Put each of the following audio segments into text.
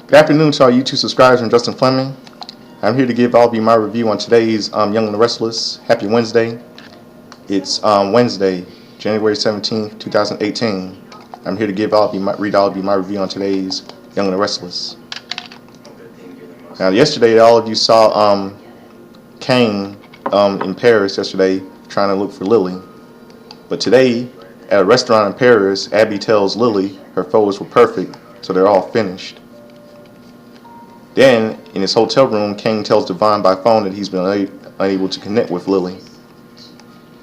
Good afternoon to all YouTube subscribers. I'm Justin Fleming. I'm here to give all of you my review on today's Young and the Restless. Happy Wednesday. It's Wednesday, January 17th, 2018. I'm here to read all of you my review on today's Young and the Restless. Now, yesterday, all of you saw Kane in Paris yesterday trying to look for Lily. But today, at a restaurant in Paris, Abby tells Lily her photos were perfect, so they're all finished. Then, in his hotel room, Kane tells Devon by phone that he's been unable to connect with Lily.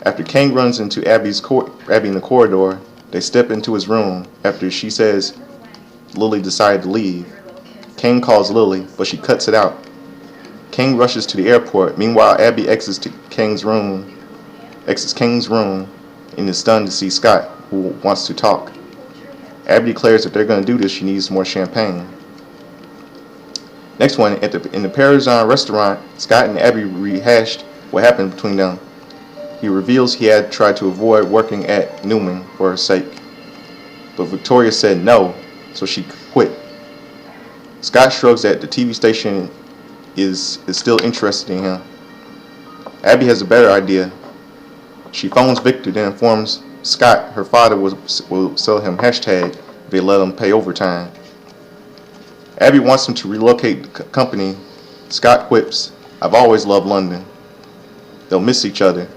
After Kane runs into Abby in the corridor, they step into his room after she says Lily decided to leave. Kane calls Lily, but she cuts it out. Kane rushes to the airport. Meanwhile, Abby exits Kane's room and is stunned to see Scott, who wants to talk. Abby declares that they're going to do this, she needs more champagne. Next one, in the Parisian restaurant, Scott and Abby rehashed what happened between them. He reveals he had tried to avoid working at Newman for her sake. But Victoria said no, so she quit. Scott shrugs that the TV station is still interested in him. Abby has a better idea. She phones Victor, then informs Scott her father will sell him hashtag if they let him pay overtime. Abby wants him to relocate the company. Scott quips, "I've always loved London." They'll miss each other.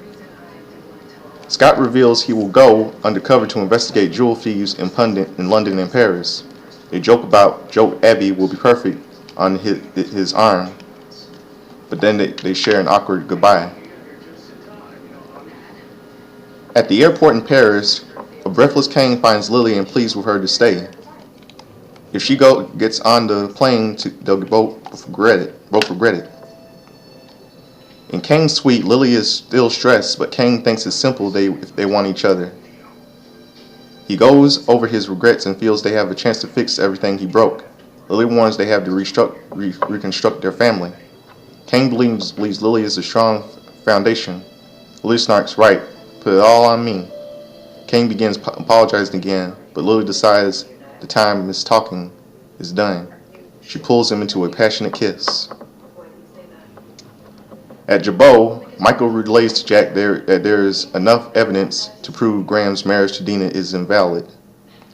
Scott reveals he will go undercover to investigate jewel thieves in London and Paris. They joke Abby will be perfect on his arm, but then they share an awkward goodbye. At the airport in Paris, a breathless Kane finds Lily and pleads with her to stay. If she gets on the plane, they'll both regret it. In Kane's suite, Lily is still stressed, but Kane thinks it's simple if they want each other. He goes over his regrets and feels they have a chance to fix everything he broke. Lily warns they have to reconstruct their family. Kane believes Lily is a strong foundation. Lily snarks, "Right, put it all on me." Kane begins apologizing again, but Lily decides the time Miss talking is done. She pulls him into a passionate kiss. At Jabot, Michael relays to Jack that there is enough evidence to prove Graham's marriage to Dina is invalid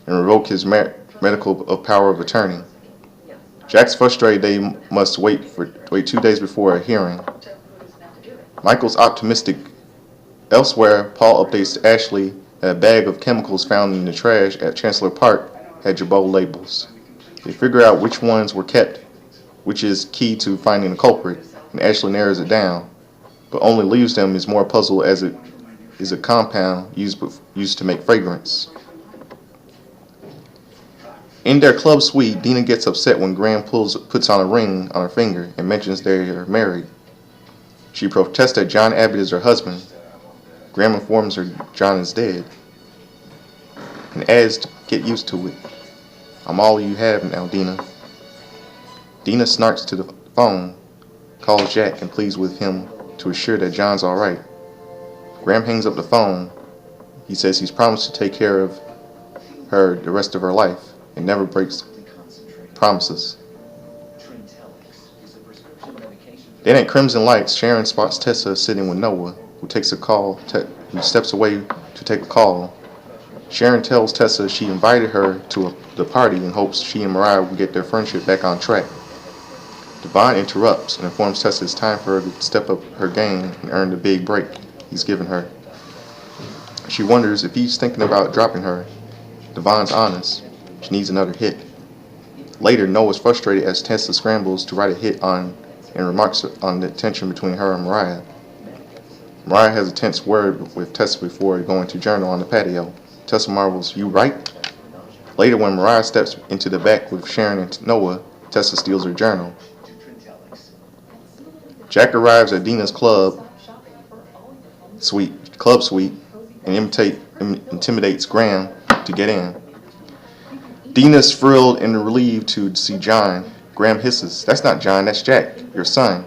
and revoke his medical power of attorney. Jack's frustrated they must wait 2 days before a hearing. Michael's optimistic. Elsewhere, Paul updates Ashley that a bag of chemicals found in the trash at Chancellor Park had Jabot labels. They figure out which ones were kept, which is key to finding the culprit, and Ashley narrows it down, but only leaves them as more puzzled as it is a compound used to make fragrance. In their club suite, Dina gets upset when Graham puts on a ring on her finger and mentions they are married. She protests that John Abbott is her husband. Graham informs her John is dead and adds to get used to it. "I'm all you have now, Dina." Dina snarks to the phone, calls Jack, and pleads with him to assure that John's alright. Graham hangs up the phone. He says he's promised to take care of her the rest of her life and never breaks promises. Then at Crimson Lights, Sharon spots Tessa sitting with Noah, who steps away to take a call. Sharon tells Tessa she invited her to the party in hopes she and Mariah will get their friendship back on track. Devon interrupts and informs Tessa it's time for her to step up her game and earn the big break he's given her. She wonders if he's thinking about dropping her. Devon's honest. She needs another hit. Later, Noah's frustrated as Tessa scrambles to write a hit and remarks on the tension between her and Mariah. Mariah has a tense word with Tessa before going to journal on the patio. Tessa marvels, "You write?" Later, when Mariah steps into the back with Sharon and Noah, Tessa steals her journal. Jack arrives at Dina's club suite and intimidates Graham to get in. Dina's thrilled and relieved to see John. Graham hisses, "That's not John, that's Jack, your son."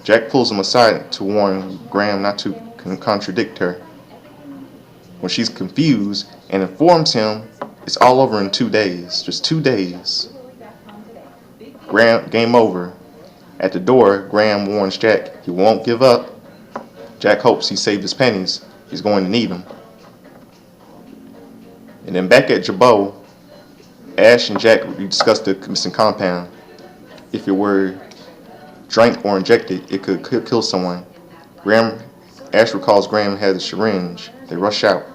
Jack pulls him aside to warn Graham not to contradict her. When she's confused and informs him it's all over in 2 days, just 2 days. Graham, game over. At the door, Graham warns Jack he won't give up. Jack hopes he saved his pennies. He's going to need them. And then back at Jabot, Ash and Jack discuss the missing compound. If it were drank or injected, it could kill someone. Ash recalls Graham had a syringe. They rush out.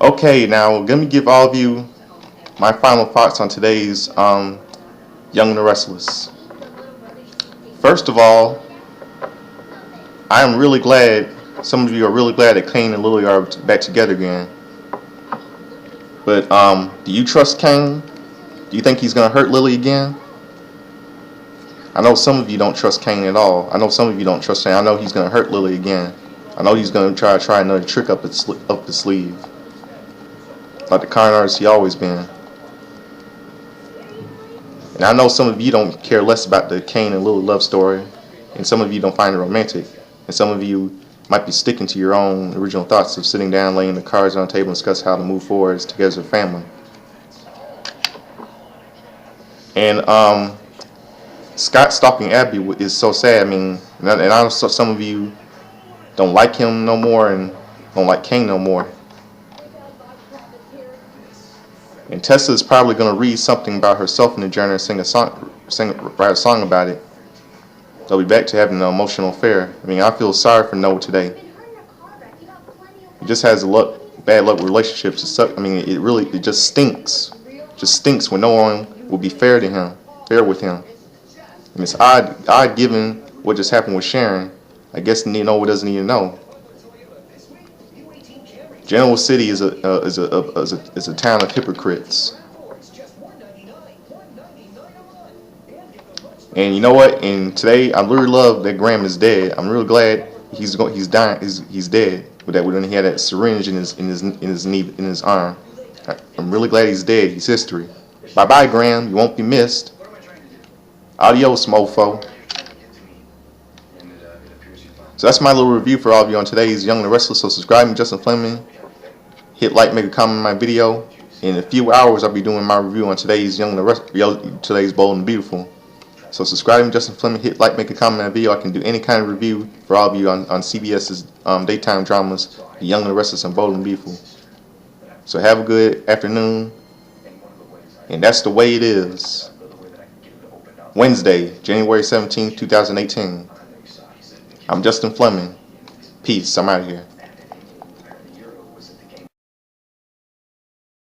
Okay, now let me give all of you my final thoughts on today's Young and the Restless. First of all, I am really glad, some of you are really glad that Kane and Lily are back together again. But do you trust Kane? Do you think he's going to hurt Lily again? I know some of you don't trust Kane at all. I know some of you don't trust him. I know he's going to hurt Lily again. I know he's going to try another trick up his sleeve. Like the con artist he always been. And I know some of you don't care less about the Kane and Lily love story. And some of you don't find it romantic. And some of you might be sticking to your own original thoughts of sitting down, laying the cards on the table, and discuss how to move forward together as a family. And Scott stalking Abby is so sad. I mean, and I know some of you don't like him no more and don't like Kane no more. And Tessa is probably going to read something about herself in the journal and write a song about it. They'll be back to having an emotional affair. I mean, I feel sorry for Noah today. He just has bad luck with relationships. It just stinks. It just stinks when no one will be fair with him. And it's odd given what just happened with Sharon. I guess Noah doesn't even know. Genoa City is a town of hypocrites. And you know what? And today, I really love that Graham is dead. I'm really glad he's dying. He's dead. With that, when he had that syringe in his arm. I'm really glad he's dead. He's history. Bye bye, Graham. You won't be missed. Adios, mofo. So that's my little review for all of you on today's Young and the Restless. So subscribe to Justin Fleming. Hit like, make a comment on my video. In a few hours, I'll be doing my review on today's today's Bold and Beautiful. So subscribe to Justin Fleming, hit like, make a comment on the video. I can do any kind of review for all of you on CBS's daytime dramas, Young and the Restless and Bold and Beautiful. So have a good afternoon. And that's the way it is. Wednesday, January 17, 2018. I'm Justin Fleming. Peace. I'm out of here.